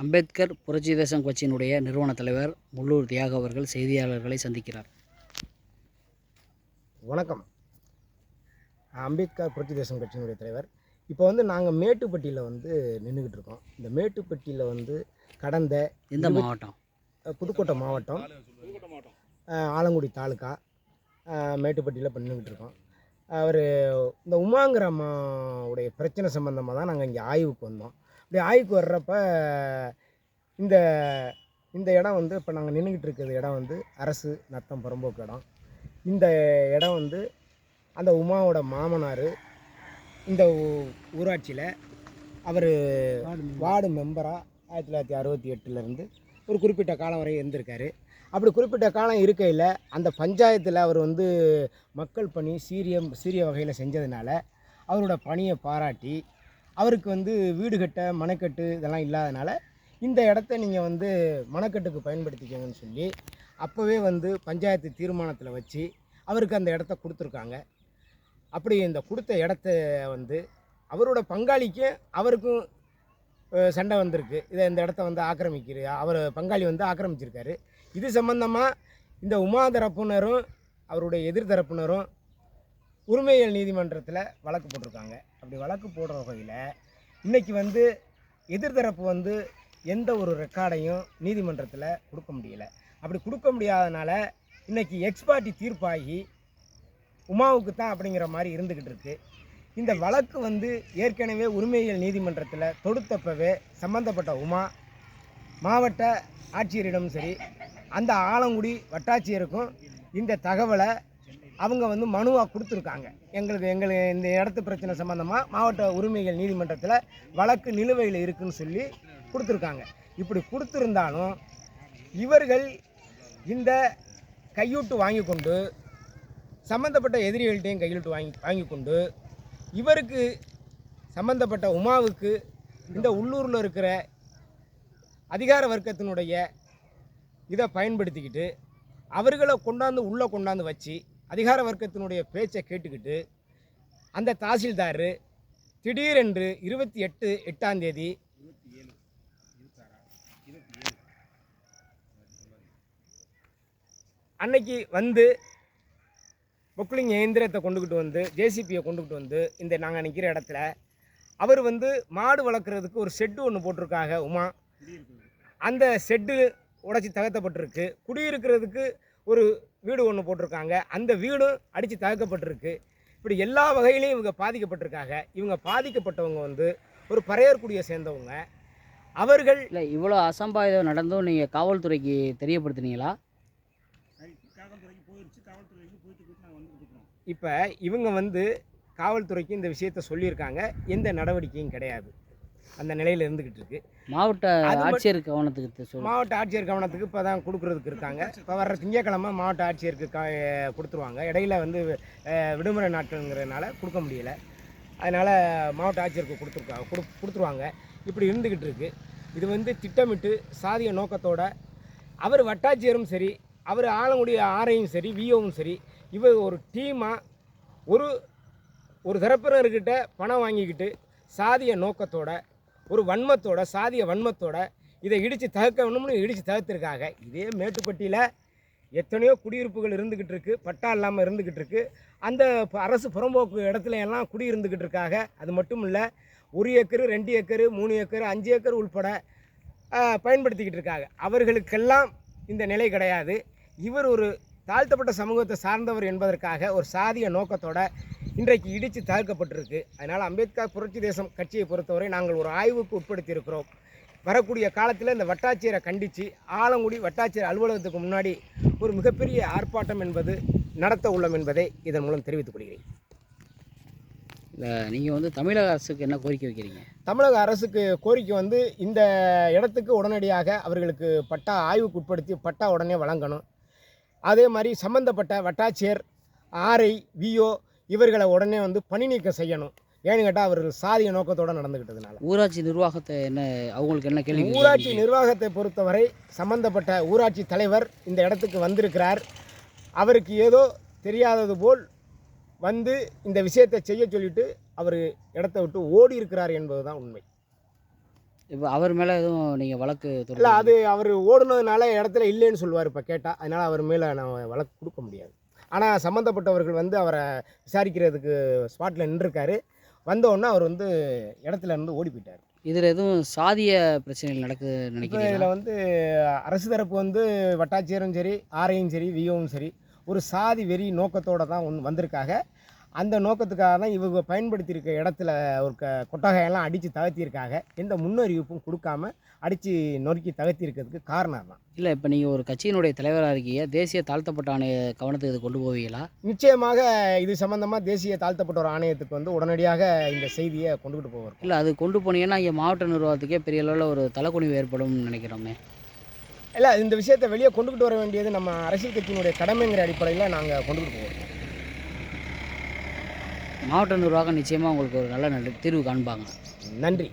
அம்பேத்கர் புரட்சி தேசம் கட்சியினுடைய நிறுவன தலைவர் முள்ளூர் தியாக அவர்கள் செய்தியாளர்களை சந்திக்கிறார். வணக்கம். அம்பேத்கர் புரட்சி தேசம் கட்சியினுடைய தலைவர். இப்போ நாங்கள் மேட்டுப்பட்டியில் நின்றுக்கிட்டு இருக்கோம். இந்த மேட்டுப்பட்டியில் கடந்த எந்த மாவட்டம்? புதுக்கோட்டை மாவட்டம், ஆலங்குடி தாலுக்கா, மேட்டுப்பட்டியில் இப்போ நின்றுக்கிட்டு இருக்கோம். இந்த உமாங்கிற அம்மாவுடைய பிரச்சனை சம்மந்தமாக தான் நாங்கள் இங்கே ஆய்வுக்கு வந்தோம். இப்படி ஆய்வுக்கு வர்றப்ப இந்த இந்த இடம் இப்போ நாங்கள் நின்றுக்கிட்டு இருக்கிற இடம் அரசு நத்தம் புறம்போக்கு இடம். இந்த இடம் அந்த உமாவோட மாமனார் இந்த ஊராட்சியில் அவர் வார்டு மெம்பராக 1968 ஒரு குறிப்பிட்ட காலம் வரை இருந்திருக்காரு. அப்படி குறிப்பிட்ட காலம் இருக்கையில் அந்த பஞ்சாயத்தில் அவர் மக்கள் பணி சீரிய வகையில் செஞ்சதுனால அவரோட பணியை பாராட்டி அவருக்கு வீடு கட்ட மனைக்கட்டு இதெல்லாம் இல்லாதனால இந்த இடத்த நீங்கள் மனைக்கட்டுக்கு பயன்படுத்திக்கங்கன்னு சொல்லி அப்போவே பஞ்சாயத்து தீர்மானத்தில் வச்சு அவருக்கு அந்த இடத்த கொடுத்துருக்காங்க. அப்படி இந்த கொடுத்த இடத்த அவரோட பங்காளிக்கு அவருக்கும் சண்டை வந்திருக்கு. இந்த இடத்த ஆக்கிரமிக்கிற அவர் பங்காளி ஆக்கிரமிச்சிருக்காரு. இது சம்பந்தமாக இந்த உமா தரப்பினரும் அவருடைய எதிர்தரப்பினரும் உரிமையியல் நீதிமன்றத்தில் வழக்கு போட்டிருக்காங்க. அப்படி வழக்கு போடுற வகையில் இன்றைக்கி எதிர்தரப்பு எந்த ஒரு ரெக்கார்டையும் நீதிமன்றத்தில் கொடுக்க முடியலை. அப்படி கொடுக்க முடியாதனால இன்றைக்கி எக்ஸ்பார்ட்டி தீர்ப்பாகி உமாவுக்கு தான் அப்படிங்கிற மாதிரி இருந்துக்கிட்டு இருக்குது. இந்த வழக்கு ஏற்கனவே உரிமையியல் நீதிமன்றத்தில் தொடுத்தப்பவே சம்பந்தப்பட்ட உமா மாவட்ட ஆட்சியரிடமும் சரி அந்த ஆலங்குடி வட்டாட்சியருக்கும் இந்த தகவலை அவங்க மனுவாக கொடுத்துருக்காங்க. எங்களுக்கு இந்த இடத்து பிரச்சனை சம்மந்தமாக மாவட்ட உரிமையியல் நீதிமன்றத்தில் வழக்கு நிலுவையில் இருக்குதுன்னு சொல்லி கொடுத்துருக்காங்க. இப்படி கொடுத்துருந்தாலும் இவர்கள் இந்த கையூட்டு வாங்கி கொண்டு சம்மந்தப்பட்ட எதிரிகள்கிட்டையும் கையெழுத்து வாங்கி கொண்டு இவருக்கு சம்மந்தப்பட்ட உமாவுக்கு இந்த உள்ளூரில் இருக்கிற அதிகார வர்க்கத்தினுடைய இதை பயன்படுத்திக்கிட்டு அவர்களை உள்ளே கொண்டாந்து வச்சு அதிகார வர்க்கத்தினுடைய பேச்சை கேட்டுக்கிட்டு அந்த தாசில்தார் திடீரென்று 28/8 அன்னைக்கு பொக்லிங் இயந்திரத்தை கொண்டுக்கிட்டு ஜேசிபியை கொண்டுக்கிட்டு இந்த நாங்கள் நிற்கிற இடத்துல அவர் மாடு வளர்க்குறதுக்கு ஒரு ஷெட்டு ஒன்று போட்டிருக்காங்க உமா. அந்த ஷெட்டு உடைச்சி தகர்த்தப்பட்டிருக்கு. குடியிருக்கிறதுக்கு ஒரு வீடு ஒன்று போட்டிருக்காங்க. அந்த வீடும் அடித்து தகர்க்கப்பட்டிருக்கு. இப்படி எல்லா வகையிலையும் இவங்க பாதிக்கப்பட்டிருக்காங்க. இவங்க பாதிக்கப்பட்டவங்க ஒரு பறையர்குடியை சேர்ந்தவங்க. அவர்கள் இல்லை இவ்வளோ அசம்பாவிதம் நடந்தும் நீங்கள் காவல்துறைக்கு தெரியப்படுத்தினீங்களா? இப்போ இவங்க காவல்துறைக்கு இந்த விஷயத்த சொல்லியிருக்காங்க. எந்த நடவடிக்கையும் கிடையாது. அந்த நிலையில் இருந்துக்கிட்டு இருக்கு. மாவட்ட ஆட்சியர் கவனத்துக்கு இப்போ தான் கொடுக்குறதுக்கு இருக்காங்க. இப்போ வர்ற திங்கக்கிழமை மாவட்ட ஆட்சியருக்கு கொடுத்துருவாங்க. இடையில விடுமுறை நாட்கள்ங்கிறதுனால கொடுக்க முடியலை. அதனால் மாவட்ட ஆட்சியருக்கு கொடுத்துருவாங்க. இப்படி இருந்துக்கிட்டு இருக்கு. இது திட்டமிட்டு சாதிய நோக்கத்தோட அவர் வட்டாட்சியரும் சரி அவர் ஆலங்குடி ஆரையும் சரி விஓவும் சரி இவர் ஒரு டீமாக ஒரு தரப்பினர்கிட்ட பணம் வாங்கிக்கிட்டு சாதிய நோக்கத்தோட ஒரு வன்மத்தோட சாதிய வன்மத்தோட இதை இடித்து தகர்த்திருக்காங்க. இதே மேட்டுப்பட்டியில் எத்தனையோ குடியிருப்புகள் இருந்துக்கிட்டு இருக்குது. பட்டா இல்லாமல் இருந்துக்கிட்டு இருக்குது. அந்த அரசு புறம்போக்கு இடத்துல எல்லாம் குடியிருந்துக்கிட்டு இருக்காங்க. அது மட்டும் இல்லை 1 ஏக்கரு 2 ஏக்கரு 3 ஏக்கரு 5 ஏக்கர் உள்பட பயன்படுத்திக்கிட்டு இருக்காங்க. அவர்களுக்கெல்லாம் இந்த நிலை கிடையாது. இவர் ஒரு தாழ்த்தப்பட்ட சமூகத்தை சார்ந்தவர் என்பதற்காக ஒரு சாதிய நோக்கத்தோட இன்றைக்கு இடித்து தகர்க்கப்பட்டிருக்கு. அதனால் அம்பேத்கர் புரட்சி தேசம் கட்சியை பொறுத்தவரை நாங்கள் ஒரு ஆய்வுக்கு உட்படுத்தி இருக்கிறோம். வரக்கூடிய காலத்தில் இந்த வட்டாட்சியரை கண்டித்து ஆலங்குடி வட்டாட்சியர் அலுவலகத்துக்கு முன்னாடி ஒரு மிகப்பெரிய ஆர்ப்பாட்டம் நடத்த உள்ளோம் என்பதை இதன் மூலம் தெரிவித்துக் கொள்கிறேன். நீங்கள் தமிழக அரசுக்கு என்ன கோரிக்கை வைக்கிறீங்க? தமிழக அரசுக்கு கோரிக்கை இந்த இடத்துக்கு உடனடியாக அவர்களுக்கு பட்டா ஆய்வுக்கு உட்படுத்தி பட்டா உடனே வழங்கணும். அதே மாதிரி சம்மந்தப்பட்ட வட்டாட்சியர் ஆர்ஐ விஓ இவர்களை உடனே பணி நீக்கம் செய்யணும். ஏன்னு கேட்டால் அவர்கள் சாதிய நோக்கத்தோடு நடந்துக்கிட்டதுனால. ஊராட்சி நிர்வாகத்தை அவங்களுக்கு என்ன கேள்வி? ஊராட்சி நிர்வாகத்தை பொறுத்தவரை சம்மந்தப்பட்ட ஊராட்சி தலைவர் இந்த இடத்துக்கு வந்திருக்கிறார். அவருக்கு ஏதோ தெரியாதது போல் இந்த விஷயத்தை செய்ய சொல்லிட்டு அவர் இடத்த விட்டு ஓடி இருக்கிறார் என்பது தான் உண்மை. இப்போ அவர் மேலே எதுவும் நீங்கள் வழக்கு இல்லை, தொடர்ந்து அது அவர் ஓடுனதுனால இடத்துல இல்லைன்னு சொல்லுவார் இப்போ கேட்டால். அதனால் அவர் மேலே நான் வழக்கு கொடுக்க முடியாது. ஆனால் சம்மந்தப்பட்டவர்கள் வந்து அவரை விசாரிக்கிறதுக்கு ஸ்பாட்டில் நின்றுருக்காரு. வந்தோடனே அவர் வந்து இடத்துல இருந்து ஓடி போயிட்டார். இதில் எதுவும் சாதிய பிரச்சனைகள் நடக்குது இப்போ நினைக்கிறீங்களா? இதில் வந்து அரசு தரப்பு வந்து வட்டாட்சியரும் சரி, ஆர்ஐயும் சரி, விஓவும் சரி, ஒரு சாதி வெறி நோக்கத்தோடு தான் வந்திருக்காங்க. அந்த நோக்கத்துக்காக தான் இவங்க பயன்படுத்தியிருக்க இடத்துல ஒரு கொட்டகையெல்லாம் அடித்து தகர்த்தியிருக்காங்க. எந்த முன்னறிவிப்பும் கொடுக்காம அடித்து நொறுக்கி தகர்த்திருக்கிறதுக்கு காரணம் தான். இல்லை, இப்போ நீங்கள் ஒரு கட்சியினுடைய தலைவராக இருக்கீங்க, தேசிய தாழ்த்தப்பட்ட ஆணைய கவனத்துக்கு இது கொண்டு போவீங்களா? நிச்சயமாக இது சம்பந்தமாக தேசிய தாழ்த்தப்பட்டோர் ஆணையத்துக்கு வந்து உடனடியாக இந்த செய்தியை கொண்டுகிட்டு போவார். இல்லை, அது கொண்டு போனீங்கன்னா இங்கே மாவட்ட நிர்வாகத்துக்கே பெரிய அளவில் ஒரு தலைக்குனிவு ஏற்படும்னு நினைக்கிறோமே. இல்லை, இந்த விஷயத்தை வெளியே கொண்டுகிட்டு வர வேண்டியது நம்ம அரசியல் கட்சியினுடைய கடமைங்கிற அடிப்படையில் நாங்கள் கொண்டுகிட்டு போவோம். மாவட்ட நிர்வாகம் நிச்சயமாக உங்களுக்கு ஒரு நல்ல தீர்வு காண்பாங்க. நன்றி.